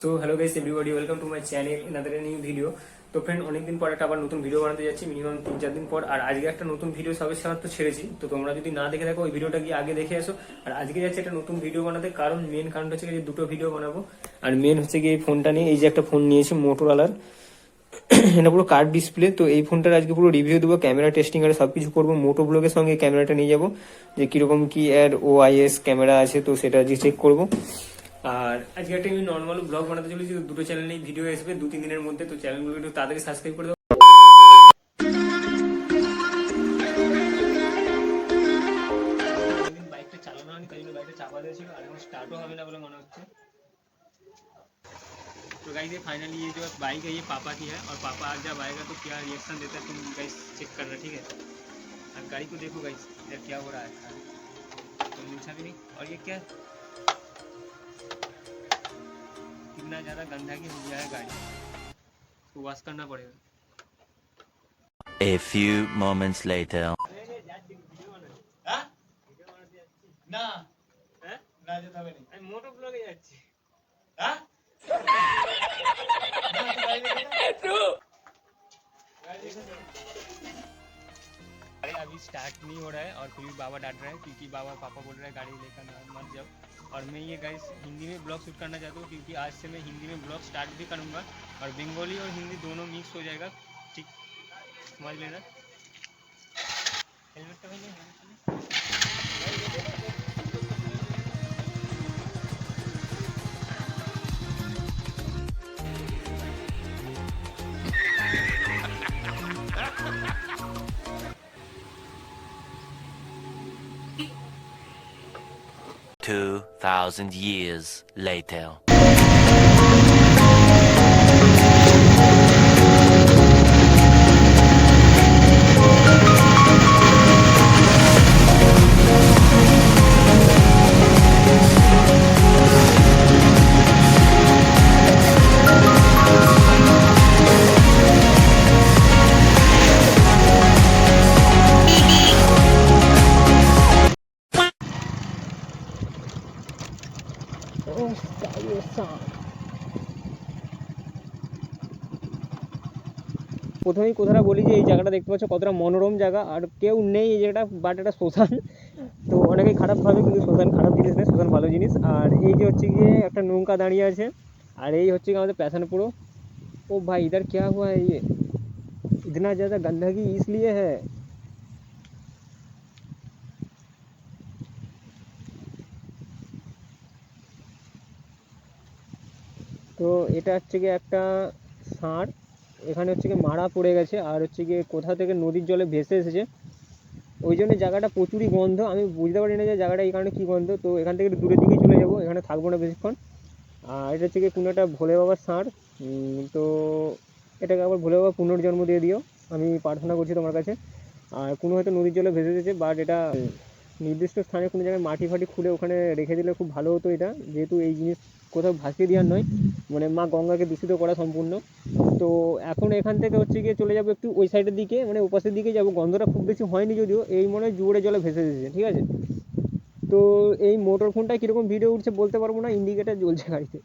তো hello guys everybody, welcome to my channel another new video. তো friend, অনেকদিন পর একটা আবার নতুন ভিডিও বানাতে যাচ্ছি, মিনিমাম 3-4 দিন পর। আর আজকে একটা নতুন ভিডিও সবে তো ছেড়েছি, তো তোমরা যদি না দেখে থাকো ওই ভিডিওটা গিয়ে আগে দেখে আসো। আর আজকে যাচ্ছি একটা নতুন ভিডিও বানাতে, কারণ মেন কারণটা হচ্ছে যে দুটো ভিডিও বানাবো। আর মেন হচ্ছে কি, এই ফোনটা নিয়ে, এই যে একটা ফোন নিয়েছি মোটোরোলার, এটা পুরো কার্ড ডিসপ্লে। তো এই ফোনটার আজকে পুরো রিভিউ দেবো, ক্যামেরা টেস্টিং আর সবকিছু করবো। মোটো ব্লগের সঙ্গে ক্যামেরাটা নিয়ে যাবো, যে কিরকম কি এর ওআইএস ক্যামেরা আছে, তো সেটা আজকে চেক করবো। আর আজকে একটা আমি নর্মাল ব্লগ বানাতে চলেছি, তো দুটো চ্যানেলেই ভিডিও আসবে 2-3 দিনের মধ্যে। তো চ্যানেলগুলো একটু তাড়াতাড়ি সাবস্ক্রাইব করে দাও। বাইকটা চালানো হয়নি, তাই জন্য বাইকটা চাপা দিয়েছিল, আর এখন স্টার্টও হবে না বলে মনে হচ্ছে। तो गाइस ये फाइनली ये जो बाइक है ये पापा की है, और पापा आज जब आएगा तो क्या रिएक्शन देता है तुम गाइस चेक करना, ठीक है। अब गाड़ी को देखो गाइस, यार क्या हो रहा है, तो पूछा भी नहीं। और ये क्या कितना ज़्यादा गंदगी हो गया है गाड़ी, तो वॉश करना पड़ेगा। A few moments later. না না যেতে হবে না, আমি মোটো ব্লগে যাচ্ছি। अरे अभी स्टार्ट नहीं हो रहा है, और फिर भी बाबा डांट रहा है, क्योंकि बाबा पापा बोल रहा है गाड़ी लेकर मत जाओ। और मैं ये गाइस हिंदी में ब्लॉग शूट करना चाहता हूँ, क्योंकि आज से मैं हिंदी में ब्लॉग स्टार्ट भी करूँगा, और बंगाली और हिंदी दोनों मिक्स हो जाएगा, ठीक, समझ लेना। हेलमेट तो नहीं, हेलमेट 2,000 years later. প্রথমেই কথাটা বলি যে এই জায়গাটা দেখতে পাচ্ছ কতটা মনোরম জায়গা, আর কেউ নেই এই জায়গাটা, বাট এটা শ্মশান। তো অনেকেই খারাপ ভাবে, কিন্তু শ্মশান খারাপ জিনিস নেই, শ্মশান ভালো জিনিস। আর এই যে হচ্ছে গিয়ে একটা নৌকা দাঁড়িয়ে আছে, আর এই হচ্ছে গিয়ে আমাদের पैशनपुरो। ओ भाई इधर क्या हुआ है, ये इतना ज़्यादा गंदगी इसलिए है। তো এটা হচ্ছে গিয়ে একটা ষাঁড়, এখানে হচ্ছে গিয়ে মারা পড়ে গেছে, আর হচ্ছে গিয়ে কোথা থেকে নদীর জলে ভেসে এসেছে, ওই জন্য জায়গাটা প্রচুরই গন্ধ। আমি বুঝতে পারি না যে জায়গাটা এই কারণে কী গন্ধ। তো এখান থেকে একটু দূরের দিকেই চলে যাবো, এখানে থাকবো না বেশিক্ষণ। আর এটা হচ্ছে গিয়ে কোনো একটা ভোলে বাবার ষাঁড়। তো এটাকে আবার ভোলে বাবা পুনর্জন্ম দিয়ে দিও, আমি প্রার্থনা করছি তোমার কাছে। আর কোনো হয়তো নদীর জলে ভেসে এসেছে, বাট এটা নির্দিষ্ট স্থানে কোনো জায়গায় মাটি ফাটি খুঁড়ে ওখানে রেখে দিলে খুব ভালো হতো এটা, যেহেতু এই জিনিস কোথাও ভাসিয়ে দেওয়ার নয়, মানে মা গঙ্গাকে দূষিত করা সম্পূর্ণ। তো এখন এখান থেকে হচ্ছে গিয়ে চলে যাবো একটু ওই সাইডের দিকে, মানে ওপাশের দিকে যাবো। গন্ধটা খুব বেশি হয়নি যদিও, এই মনে হয় জোরে জলে ভেসে এসেছে, ঠিক আছে। তো এই মোটর ফোনটা কীরকম ভিডিও উঠছে বলতে পারবো না, ইন্ডিকেটার জ্বলছে গাড়িতে।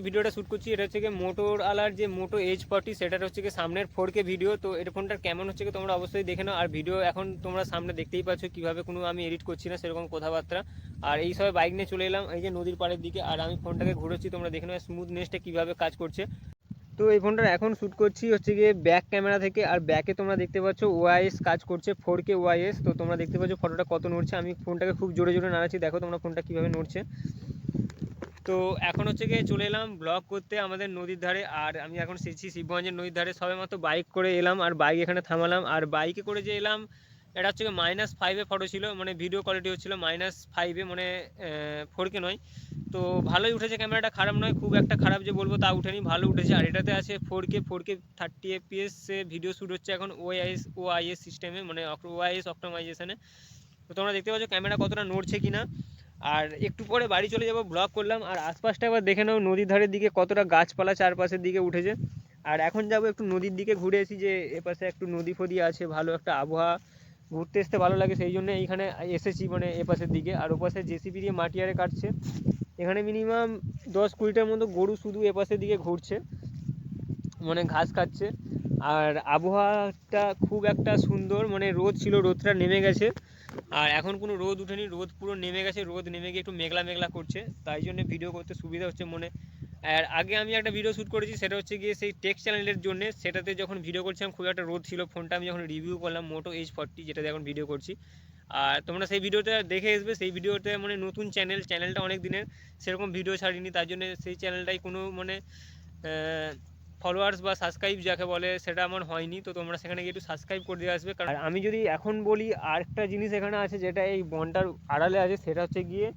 ভিডিওটা শ্যুট করছি, এটা হচ্ছে গিয়ে মোটোরোলার যে মোটো H40, সেটার হচ্ছে গিয়ে সামনের 4K ভিডিও। তো এটা ফোনটার কেমন হচ্ছে তোমরা অবশ্যই দেখে নাও। আর ভিডিও এখন তোমরা সামনে দেখতেই পাচ্ছ কীভাবে, কোনো আমি এডিট করছি না সেরকম কথাবার্তা। আর এই সব বাইক নিয়ে চলে এলাম এই যে নদীর পাড়ের দিকে, আর আমি ফোনটাকে ঘুরোচ্ছি, তোমরা দেখে নাও স্মুথনেসটা কীভাবে কাজ করছে। তো এই ফোনটার এখন শ্যুট করছি হচ্ছে গিয়ে ব্যাক ক্যামেরা থেকে, আর ব্যাকে তোমরা দেখতে পাচ্ছ ওআইএস কাজ করছে, 4K ওআইএস। তো তোমরা দেখতে পাচ্ছ ফটোটা কত নড়ছে, আমি ফোনটাকে খুব জোরে জোরে নাড়াচ্ছি, দেখো তোমরা ফোনটা কীভাবে নড়ছে। তো এখন হচ্ছে গিয়ে চলে এলাম ব্লগ করতে আমাদের নদীর ধারে, আর আমি এখন এসেছি শিবগঞ্জের নদীর ধারে। সবে মাত্র বাইক করে এলাম, আর বাইক এখানে থামালাম, আর বাইকে করে যে এলাম, এটা হচ্ছে -5-এ ফটো ছিল, মানে ভিডিও কোয়ালিটি হচ্ছিল -5-এ, মানে 4K নয়। তো ভালোই উঠেছে ক্যামেরাটা, খারাপ নয়, খুব একটা খারাপ যে বলবো তা উঠেনি, ভালো উঠেছে। আর এটাতে আছে 4K 30 FPS ভিডিও শ্যুট হচ্ছে এখন ওআইএস সিস্টেমে, মানে ওআইএস অপটিমাইজেশনে। তো তোমরা দেখতে পাচ্ছ ক্যামেরা কতটা নড়ছে কিনা। আর একটু পরে বাড়ি চলে যাব, ব্লগ করলাম। আর আশপাশটা একবার দেখে নাও নদীর ধারের দিকে কতটা গাছপালা চারপাশের দিকে উঠেছে। আর এখন যাব একটু নদীর দিকে ঘুরে এসি, যে এপাশে একটু নদী ফদি আছে, ভালো একটা আবহাওয়া, ঘুরতে আসতে ভালো লাগে, সেই জন্য এইখানে এসেছি মানে এপাশের দিকে। আর ওপাশে জেসিবি দিয়ে মাটি আরে কাটছে। এখানে মিনিমাম 10-20টার মতো গরু শুধু এপাশের দিকে ঘুরছে, মানে ঘাস খাচ্ছে। আর আবহাওয়াটা খুব একটা সুন্দর, মানে রোদ ছিল, রোদটা নেমে গেছে। আর এখন কোনো রোদ উঠেনি, রোদ পুরো নেমে গেছে, রোদ নেমে গিয়ে একটু মেঘলা মেঘলা করছে, তাই জন্য ভিডিও করতে সুবিধা হচ্ছে মনে। আর আগে আমি একটা ভিডিও শ্যুট করেছি, সেটা হচ্ছে গিয়ে সেই টেক চ্যানেলের জন্য, সেটাতে যখন ভিডিও করছিলাম খুব একটা রোদ ছিল, ফোনটা আমি যখন রিভিউ করলাম মোটো H40, যেটাতে এখন ভিডিও করছি। আর তোমরা সেই ভিডিওটা দেখে আসবে। সেই ভিডিওতে মানে নতুন চ্যানেলটা অনেক দিনের, সেরকম ভিডিও ছাড়িনি, তার জন্য সেই চ্যানেলটাই কোনো মানে ফলোয়ার্স বা সাবস্ক্রাইব যাকে বলে সেটা আমার হয়নি। তো তোমরা সেখানে গিয়ে একটু সাবস্ক্রাইব করে দিয়ে আসবে। কারণ আমি যদি এখন বলি, আরেকটা জিনিস এখানে আছে যেটা এই বনটার আড়ালে আছে, সেটা হচ্ছে গিয়ে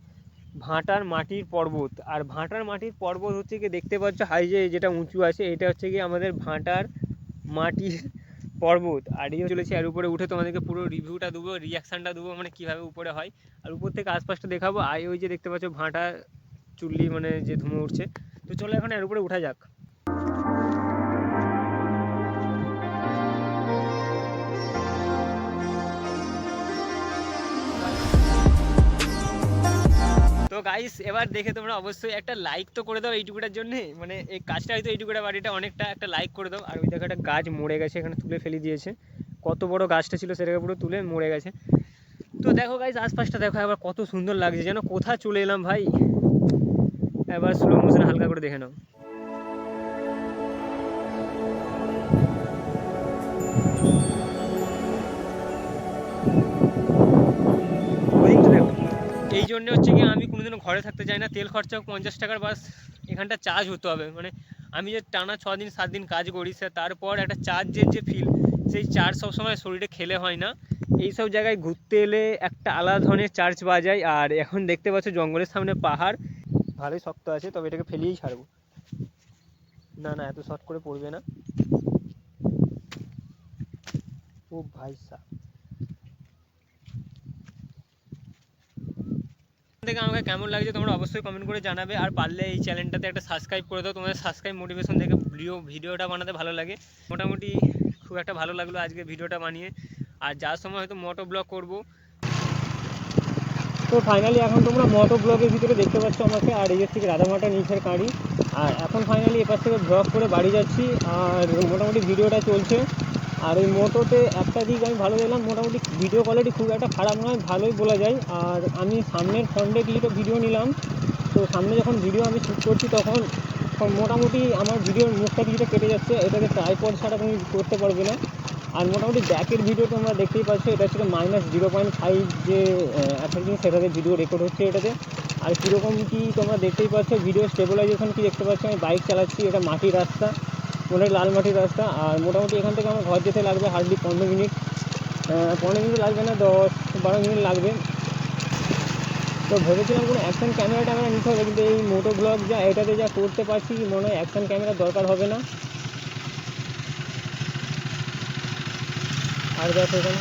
ভাঁটার মাটির পর্বত। আর ভাঁটার মাটির পর্বত হচ্ছে গিয়ে দেখতে পাচ্ছ হাইজে যেটা উঁচু আছে, এটা হচ্ছে গিয়ে আমাদের ভাঁটার মাটির পর্বত। আর এই চলেছে, এর উপরে উঠে তোমাদেরকে পুরো রিভিউটা দেবো, রিয়াকশানটা দেবো, মানে কীভাবে উপরে হয়। আর উপর থেকে আশপাশটা দেখাবো। আর ওই যে দেখতে পাচ্ছ ভাঁটা চুল্লি, মানে যে ধুমে উঠছে। তো চলো এখন এর উপরে উঠা যাক। তো গাইস, এবার দেখে তোমরা অবশ্যই একটা লাইক তো করে দাও এইটুকুটার জন্যে, মানে এই কাজটা হয়তো এইটুকুটা বাড়িটা অনেকটা, একটা লাইক করে দাও। আর ওই জায়গাটা গাছ মরে গেছে, এখানে তুলে ফেলে দিয়েছে, কত বড় গাছটা ছিল সেটাকে পুরো তুলে মরে গেছে। তো দেখো গাইস, আশপাশটা দেখো এবার কত সুন্দর লাগছে, যেন কোথায় চলে এলাম ভাই। এবার স্লো মোশনে হালকা করে দেখে নাও। এই জন্য হচ্ছে কি আমি কোনোদিনও ঘরে থাকতে চাই না, তেল খরচা 50 টাকার বাস এখানটা চার্জ হতে হবে। মানে আমি যে টানা 6 দিন 7 দিন কাজ করি, তারপর একটা চার্জের যে ফিল, সেই চার্জ সবসময় শরীরে খেলে হয় না। এইসব জায়গায় ঘুরতে এলে একটা আলাদা ধরনের চার্জ পাওয়া যায়। আর এখন দেখতে পাচ্ছ জঙ্গলের সামনে পাহাড়, ভালোই শক্ত আছে, তবে এটাকে ফেলিয়েই ছাড়বো। না না, এত শর্ট করে পড়বে না। ও ভাই সাহ, থেকে আমাকে কেমন লাগছে তোমরা অবশ্যই কমেন্ট করে জানাবে। আর পারলে এই চ্যানেলটাতে একটা সাবস্ক্রাইব করে দাও, তোমাদের সাবস্ক্রাইব মোটিভেশন দেখে ভিডিওটা বানাতে ভালো লাগে। মোটামুটি খুব একটা ভালো লাগলো আজকে ভিডিওটা বানিয়ে। আর যার সময় হয়তো মোটো ব্লগ করব। তো ফাইনালি এখন তোমরা মোটো ব্লগের ভিতরে দেখতে পাচ্ছ আমাকে, আর এই থেকে রাধামাটা নিচের কাঁড়ি। আর এখন ফাইনালি এপাশ থেকে ব্লগ করে বাড়ি যাচ্ছি, আর মোটামুটি ভিডিওটা চলছে। আর এই মোটোতে একটা দিক আমি ভালো দেখলাম, মোটামুটি ভিডিও কোয়ালিটি খুব একটা খারাপ নয়, ভালোই বলা যায়। আর আমি সামনের ফ্রন্টে কিছুটা ভিডিও নিলাম, তো সামনে যখন ভিডিও আমি শ্যুট করছি তখন মোটামুটি আমার ভিডিওর মুখটা কিছুটা কেটে যাচ্ছে, এটাকে ট্রাইপড ছাড়া তুমি করতে পারবে না। আর মোটামুটি ব্যাকের ভিডিও তোমরা দেখতেই পাচ্ছ, এটা হচ্ছে -0.5 যে অ্যাপারচার, সেটাতে ভিডিও রেকর্ড হচ্ছে এটাতে। আর কীরকম কী তোমরা দেখতেই পাচ্ছ, ভিডিও স্টেবিলাইজেশন কি দেখতে পাচ্ছ, আমি বাইক চালাচ্ছি, এটা মাটির রাস্তা, মনে হয় লাল মাটির রাস্তা। আর মোটামুটি এখান থেকে আমার ঘর যেতে লাগবে হার্ডলি 15 মিনিট, 15 মিনিট লাগবে না, 10-12 মিনিট লাগবে। তো ভেবেছিলাম কোনো অ্যাকশন ক্যামেরা নিতে হবে, কিন্তু এই মোটো ব্লগ যা এটাতে যা করতে পারছি, মনে হয় অ্যাকশন ক্যামেরার দরকার হবে না। আর দেখো এখানে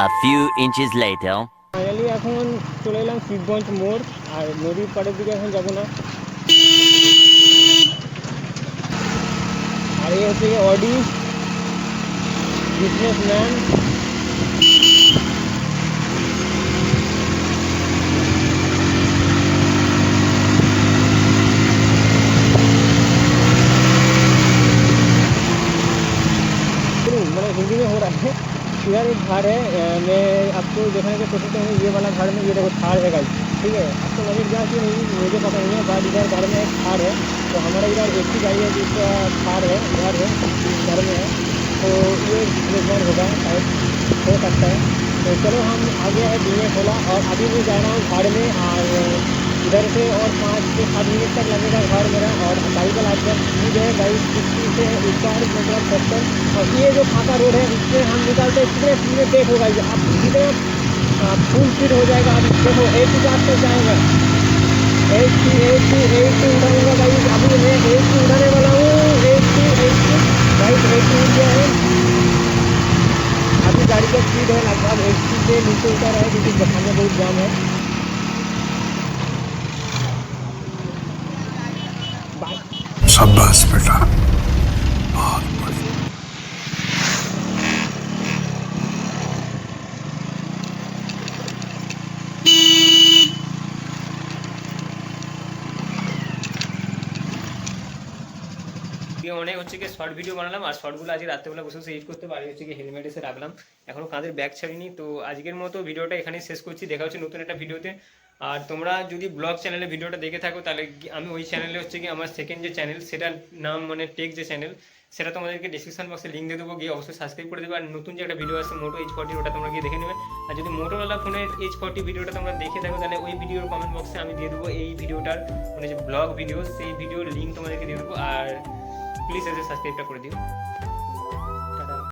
A few inches later. Finally এখন চলে এলাম শিবগঞ্জ মোড়। আর নদীর পাড়ের দিকে এখন যাবো না। আর এই হচ্ছে অডি বিজনেসম্যান। मैंने हिंदी में हो रहा है। इधर एक घर है, मैं आपको दिखाने की कोशिश करूँगा। ये वाला घर में ये देखो थार है गाइस, ठीक है। आपको नजर गया कि नहीं मुझे पता नहीं है, बट इधर घर में एक थार है। तो हमारा इधर एक ही गाड़ी है जिसका थार है, घर है, इस घर में है। तो ये बिजनेसमैन होगा शायद, हो सकता है। तो चलो हम आगे है बीए खोला, और अभी मैं जा रहा हूँ घर में। और इधर से और 5 से 7 मिनट तक लगेगा घर मेरा। और बाइबल आजकल स्पीड है गाइस 60 से ऊपर, मतलब 70। और ये जो फाका रोड है, इससे हम निकलते कितने स्पीड में देखो गाइस, आप कितने फुल स्पीड हो जाएगा। अब देखो 80 पे आजकल जाएगा, 80 उड़ाऊंगा भाई। अभी मैं 80 उड़ाने वाला हूँ, 80 भाई 80 उड़ गया है। अभी गाड़ी का स्पीड है लगभग 80 से नीचे उतर है क्योंकि सामने बहुत जाम है। शाबाश बेटा। অনেক হচ্ছে কি শর্ট ভিডিও বানালাম, আর শর্টগুলো আজকে রাত্রেবেলা বসে বসে এডিট করতে পারি হচ্ছে কি হেলমেট এসে রাখলাম, এখনো কাঁধের ব্যাগ ছাড়িনি। তো আজকের মতো ভিডিওটা এখানেই শেষ করছি, দেখা হচ্ছে নতুন একটা ভিডিওতে। আর তোমরা যদি ব্লগ চ্যানেলে ভিডিওটা দেখে থাকো তাহলে আমি ওই চ্যানেলে হচ্ছে কি আমার সেকেন্ড যে চ্যানেল সেটার নাম মানে টেক যে চ্যানেল, সেটা তোমাদেরকে ডিসক্রিপশন বক্সে লিঙ্ক দিয়ে দেবো, গিয়ে অবশ্যই সাবস্ক্রাইব করে দেবে। আর নতুন যে একটা ভিডিও আছে মোটো H40 ওটা তোমরা গিয়ে দেখে নেবে। আর যদি মোটোরোলা ফোনের H40 ভিডিওটা তোমরা দেখে থাকো তাহলে ওই ভিডিওর কমেন্ট বক্সে আমি দিয়ে দেবো এই ভিডিওটার মানে যে ব্লগ ভিডিও সেই ভিডিওর লিঙ্ক তোমাদেরকে দিয়ে দেবো। আর প্লিজ এসে সাবস্ক্রাইবটা করে দিও।